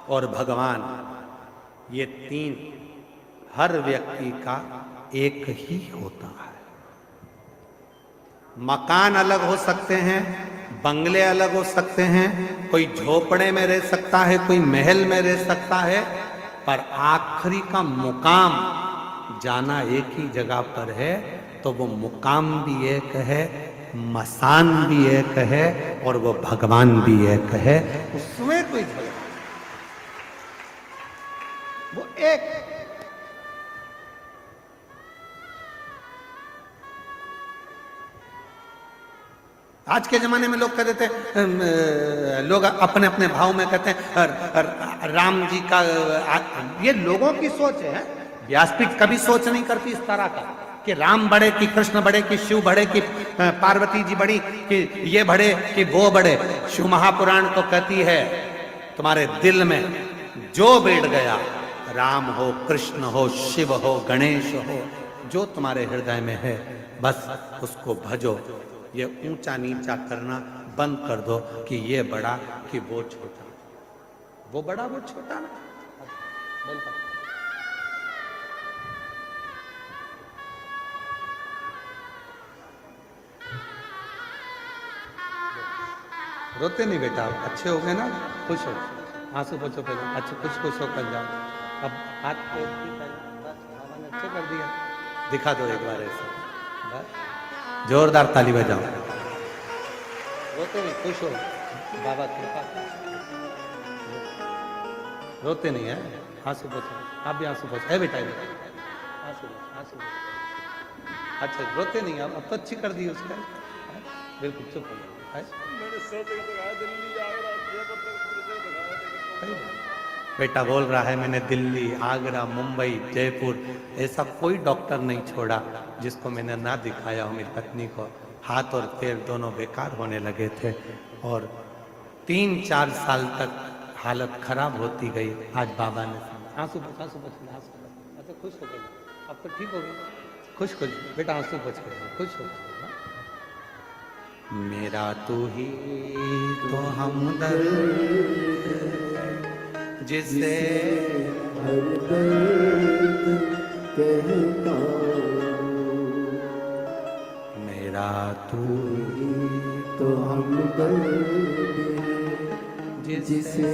और भगवान, ये तीन हर व्यक्ति का एक ही होता है। मकान अलग हो सकते हैं, बंगले अलग हो सकते हैं, कोई झोपड़े में रह सकता है, कोई महल में रह सकता है, पर आखिरी का मुकाम जाना एक ही जगह पर है। तो वो मुकाम भी एक है, मसान भी एक है, और वो भगवान भी एक है। उसमें कोई झगड़ा, वो एक। आज के जमाने में लोग कह देते हैं, लोग अपने अपने भाव में कहते हैं राम जी का, ये लोगों की सोच है। व्यासपीठ कभी सोच नहीं करती इस तरह का कि राम बढ़े कि कृष्ण बढ़े कि शिव बढ़े कि पार्वती जी बढ़ी कि ये बढ़े कि वो बढ़े। शिव महापुराण तो कहती है तुम्हारे दिल में जो बैठ गया, राम हो, कृष्ण हो, शिव हो, गणेश हो, जो तुम्हारे हृदय में है, बस उसको भजो। ये ऊंचा नीचा करना बंद कर दो कि ये बड़ा कि वो छोटा, वो बड़ा वो छोटा ना। रोते नहीं बेटा, अच्छे हो गए ना, खुश हो, आंसू पोछो पहले, अच्छा खुश होकर जाओ। अब हाथ पे अच्छे कर दिया, दिखा दो एक बार ऐसे, बस जोरदार ताली बजाओ। रोते नहीं, खुश हो, बाबा कृपा। रोते नहीं है, आंसू पोछो, आप भी आंसू पोछो, है बेटा आंसू आंसू। अच्छा रोते नहीं, अब तो अच्छी कर दी उसका, बिल्कुल चुप हो गए। बेटा बोल रहा है मैंने दिल्ली, आगरा, मुंबई, जयपुर, ऐसा कोई डॉक्टर नहीं छोड़ा जिसको मैंने ना दिखाया हो। मेरी पत्नी को हाथ और पैर दोनों बेकार होने लगे थे और 3-4 साल तक हालत खराब होती गई। आज बाबा ने आंसू बच, अच्छा खुश हो गए, अब तो ठीक हो गए, खुश बेटा आंसू बच गए, खुश हो गए। मेरा तू ही तो हमदर्द जिसे हर दर्द कहता, मेरा तू ही तो हमदर्द जिसे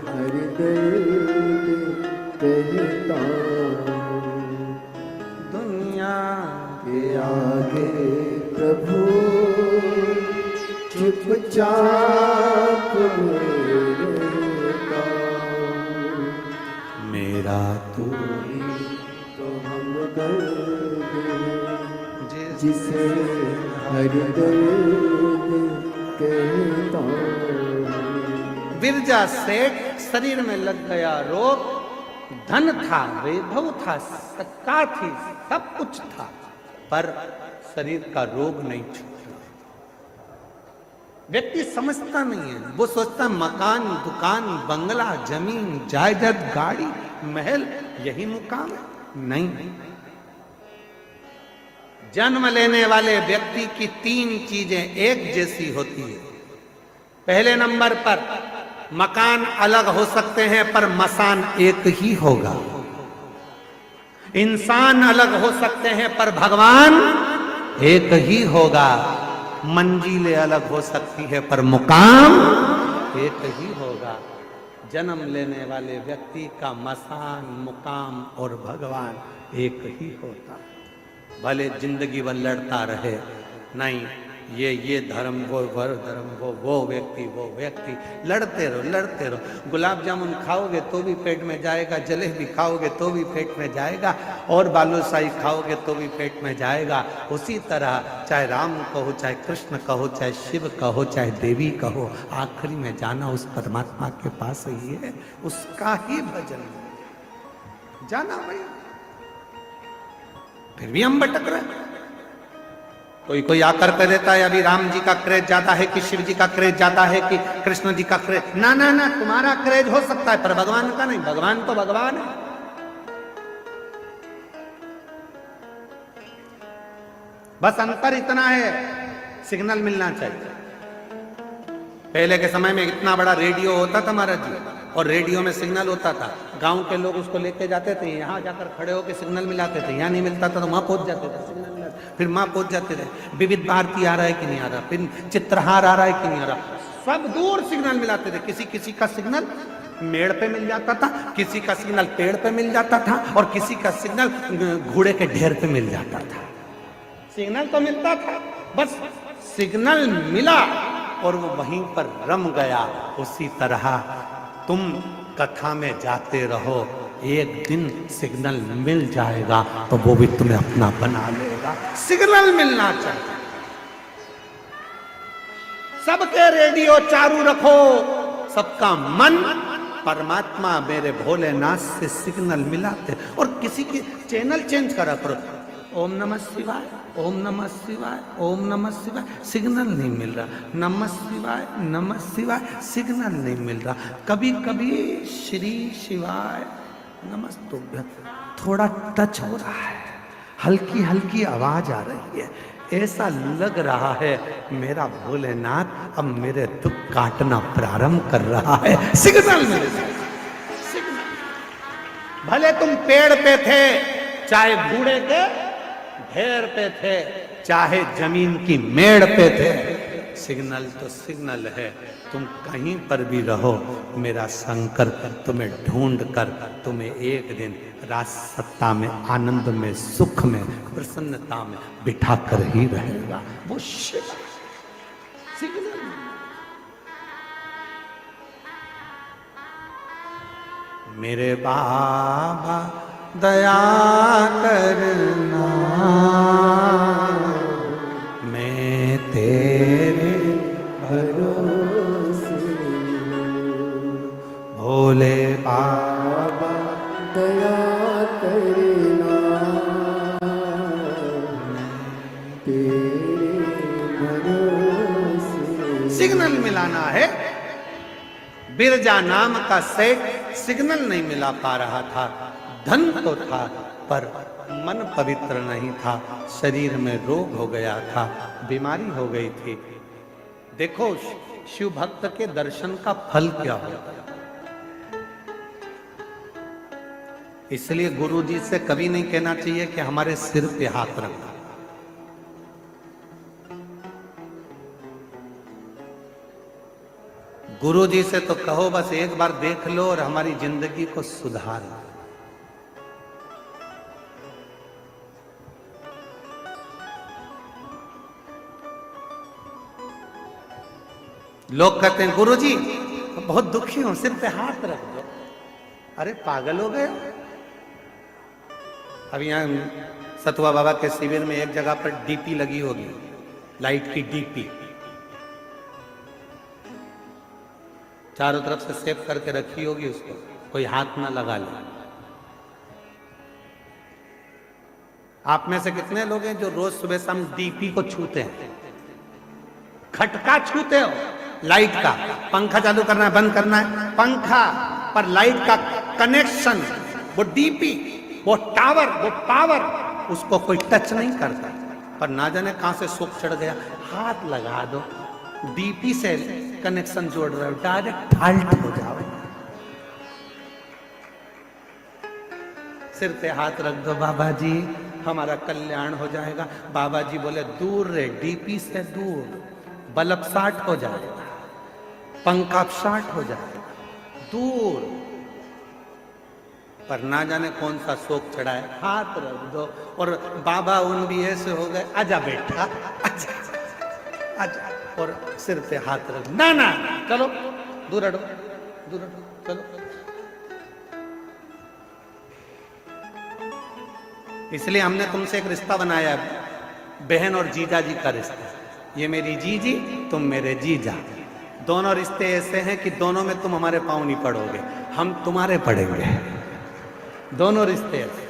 हर दर्द कहता। दुनिया के आगे प्रभु चुपचाप रहता, मेरा तू ही तो हमदर्द जिसे हर दर्द कहता। विरजा सेठ, शरीर में लग गया रोग, धन था, वैभव था, सत्ता थी, सब कुछ था, पर शरीर का रोग नहीं छूटा। व्यक्ति समझता नहीं है, वो सोचता मकान, दुकान, बंगला, जमीन, जायदाद, गाड़ी, महल, यही मुकाम है। नहीं, जन्म लेने वाले व्यक्ति की 3 चीजें एक जैसी होती है। पहले नंबर पर मकान अलग हो सकते हैं पर मसान एक ही होगा। इंसान अलग हो सकते हैं पर भगवान एक ही होगा। मंजिलें अलग हो सकती है पर मुकाम एक ही होगा। जन्म लेने वाले व्यक्ति का मसान, मुकाम और भगवान एक ही होता। भले जिंदगी भर लड़ता रहे, नहीं ये धर्म, वो धर्म, वो व्यक्ति, लड़ते रहो। गुलाब जामुन खाओगे तो भी पेट में जाएगा, जलेबी खाओगे तो भी पेट में जाएगा, और बालूशाही खाओगे तो भी पेट में जाएगा। उसी तरह चाहे राम कहो, चाहे कृष्ण कहो, चाहे शिव कहो, चाहे देवी कहो, आखिरी में जाना उस परमात्मा के पास ही है, उसका ही भजन जाना भाई। फिर भी हम भटक रहे हैं। कोई आकर कह देता है अभी राम जी का क्रेज ज्यादा है कि शिव जी का क्रेज ज्यादा है कि कृष्ण जी का क्रेज। ना, तुम्हारा क्रेज हो सकता है पर भगवान का नहीं। भगवान तो भगवान है। बस अंतर इतना है, सिग्नल मिलना चाहिए। पहले के समय में इतना बड़ा रेडियो होता था महाराज जी, और रेडियो में सिग्नल होता था, गांव के लोग उसको लेके जाते थे, यहाँ जाकर खड़े होकर सिग्नल मिलाते थे, यहाँ नहीं मिलता था तो वहाँ पहुंच जाते थे, सिग्नल मिलाते, फिर वहाँ पहुंच जाते थे, विविध भारती आ रहा है कि नहीं आ रहा, फिर चित्रहार आ रहा है कि नहीं आ रहा, सब दूर सिग्नल मिलाते थे। किसी किसी का सिग्नल मेड़ पे मिल जाता था, किसी का सिग्नल पेड़ पे मिल जाता था, और किसी का सिग्नल घोड़े के ढेर पे मिल जाता था। सिग्नल तो मिलता था, बस सिग्नल मिला और वो वहीं पर रम गया। उसी तरह तुम कथा में जाते रहो, एक दिन सिग्नल मिल जाएगा तो वो भी तुम्हें अपना बना लेगा। सिग्नल मिलना चाहिए। सबके रेडियो चालू रखो, सबका मन परमात्मा मेरे भोलेनाथ से सिग्नल मिलाते, और किसी के चैनल चेंज करा करो, ओम नमः शिवाय, ओम नमः शिवाय, ओम नमः शिवाय, सिग्नल नहीं मिल रहा, नमः शिवाय, नमः शिवाय, सिग्नल नहीं मिल रहा। कभी कभी श्री शिवाय नमस्तुभ्यं थोड़ा टच हो रहा है, हल्की हल्की आवाज आ रही है, ऐसा लग रहा है मेरा भोलेनाथ अब मेरे दुख काटना प्रारंभ कर रहा है। सिग्नल मिल रहा है, सिग्नल। भले तुम पेड़ पे थे, चाहे बूढ़े के ढेर पे थे, चाहे जमीन की मेड़ पे थे, सिग्नल तो सिग्नल है। तुम कहीं पर भी रहो, मेरा शंकर तुम्हें ढूंढ कर तुम्हें एक दिन राज सत्ता में, आनंद में, सुख में, प्रसन्नता में बिठा कर ही रहेगा। वो सिग्नल। मेरे बाबा दया करना, मैं तेरे भरोसे भोले बाबा दया करना, तेरे भरोसे। सिग्नल मिलाना है। बिरजा नाम का सेठ सिग्नल नहीं मिला पा रहा था। धन तो था पर मन पवित्र नहीं था, शरीर में रोग हो गया था, बीमारी हो गई थी। देखो शिव भक्त के दर्शन का फल क्या होता है। इसलिए गुरु जी से कभी नहीं कहना चाहिए कि हमारे सिर पे हाथ रखो। गुरु जी से तो कहो बस एक बार देख लो और हमारी जिंदगी को सुधार लो। लोग कहते हैं गुरु जी बहुत दुखी हूं, सिर पे हाथ रख दो। अरे पागल हो गए। अब यहाँ सतुआ बाबा के शिविर में एक जगह पर डीपी लगी होगी, लाइट की डीपी, चारों तरफ से सेव करके रखी होगी, उसको कोई हाथ ना लगा ले। आप में से कितने लोग हैं जो रोज सुबह शाम डीपी को छूते हैं? खटका छूते हो, लाइट का। पंखा चालू करना है, बंद करना है, पंखा पर लाइट का कनेक्शन, वो डीपी, वो टावर, वो पावर, उसको कोई टच नहीं करता। पर ना जाने कहां से सुख चढ़ गया, हाथ लगा दो, डीपी से कनेक्शन जोड़ रहे हो, डायरेक्ट फाल्ट हो जाओ। सिर पे हाथ रख दो, बाबा जी हमारा कल्याण हो जाएगा। बाबा जी बोले दूर रे, डीपी से दूर, बल्ब शार्ट हो जाएगा, पंखा शार्ट हो जाएगा, दूर। पर ना जाने कौन सा शोक चढ़ा है, हाथ रख दो। और बाबा उन भी ऐसे हो गए, आजा बेटा, आजा आजा, और सिर पे हाथ रख, ना ना चलो दूर हटो, दूर हटो, चलो। इसलिए हमने तुमसे एक रिश्ता बनाया, बहन और जीजा जी का रिश्ता। ये मेरी जीजी, तुम मेरे जीजा। दोनों रिश्ते ऐसे हैं कि दोनों में तुम हमारे पांव नहीं पड़ोगे, हम तुम्हारे पड़ेंगे। दोनों रिश्ते ऐसे,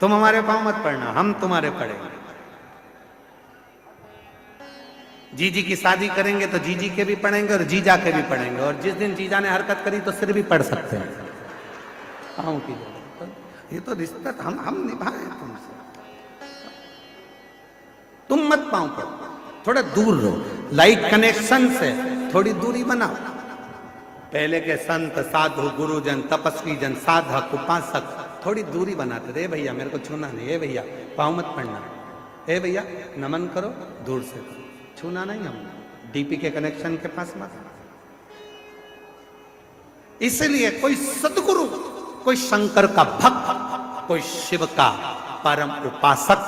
तुम हमारे पांव मत पड़ना, हम तुम्हारे पड़ेंगे। जीजी की शादी करेंगे तो जीजी के भी पड़ेंगे और जीजा के भी पड़ेंगे, और जिस दिन जीजा ने हरकत करी तो सिर भी पड़ सकते हैं पांव की जगह। ये तो रिश्ता हम निभाए तुमसे, तुम मत पांव पड़ो, थोड़ा दूर रहो, लाइट कनेक्शन से थोड़ी दूरी बनाओ। पहले के संत साधु गुरुजन तपस्वी जन साधक उपासक थोड़ी दूरी बनाते थे, भैया मेरे को छूना नहीं, ए भैया पाँव मत पड़ना, ए भैया नमन करो दूर से करो, छूना नहीं, हम डीपी के कनेक्शन के पास मत। इसलिए कोई सदगुरु, कोई शंकर का भक्त, कोई शिव का परम उपासक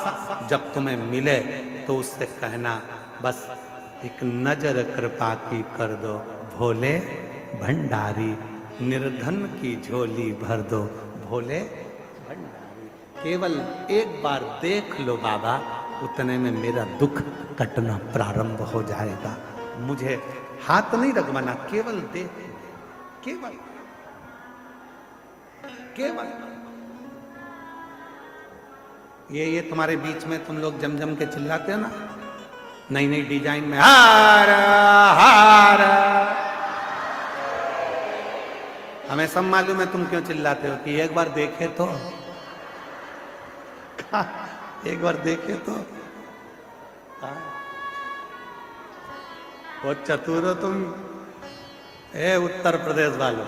जब तुम्हें मिले तो उससे कहना बस एक नजर कृपा की कर दो भोले भंडारी, निर्धन की झोली भर दो भोले भंडारी। केवल एक बार देख लो बाबा, उतने में मेरा दुख कटना प्रारंभ हो जाएगा। मुझे हाथ नहीं रगवाना, केवल देख, केवल केवल ये तुम्हारे बीच में तुम लोग जम जम के चिल्लाते हो ना, नई नई डिजाइन में हार हार, हमें सब मालूम है तुम क्यों चिल्लाते हो कि एक बार देखे तो, एक बार देखे तो। बहुत चतुर हो तुम, ए उत्तर प्रदेश वालों,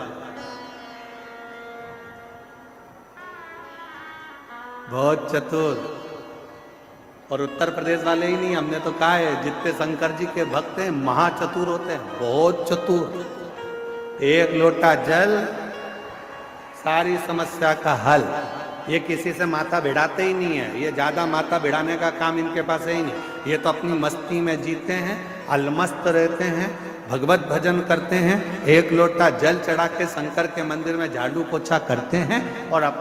बहुत चतुर। और उत्तर प्रदेश वाले ही नहीं, हमने तो कहा है जितने शंकर जी के भक्त हैं महाचतुर होते हैं, बहुत चतुर। एक लोटा जल सारी समस्या का हल। ये किसी से माथा भिड़ाते ही नहीं है, ये ज्यादा माथा भिड़ाने का काम इनके पास है ही नहीं। ये तो अपनी मस्ती में जीते हैं, अलमस्त रहते हैं, भगवत भजन करते हैं, एक लोटा जल चढ़ा के शंकर के मंदिर में झाड़ू पोछा करते हैं और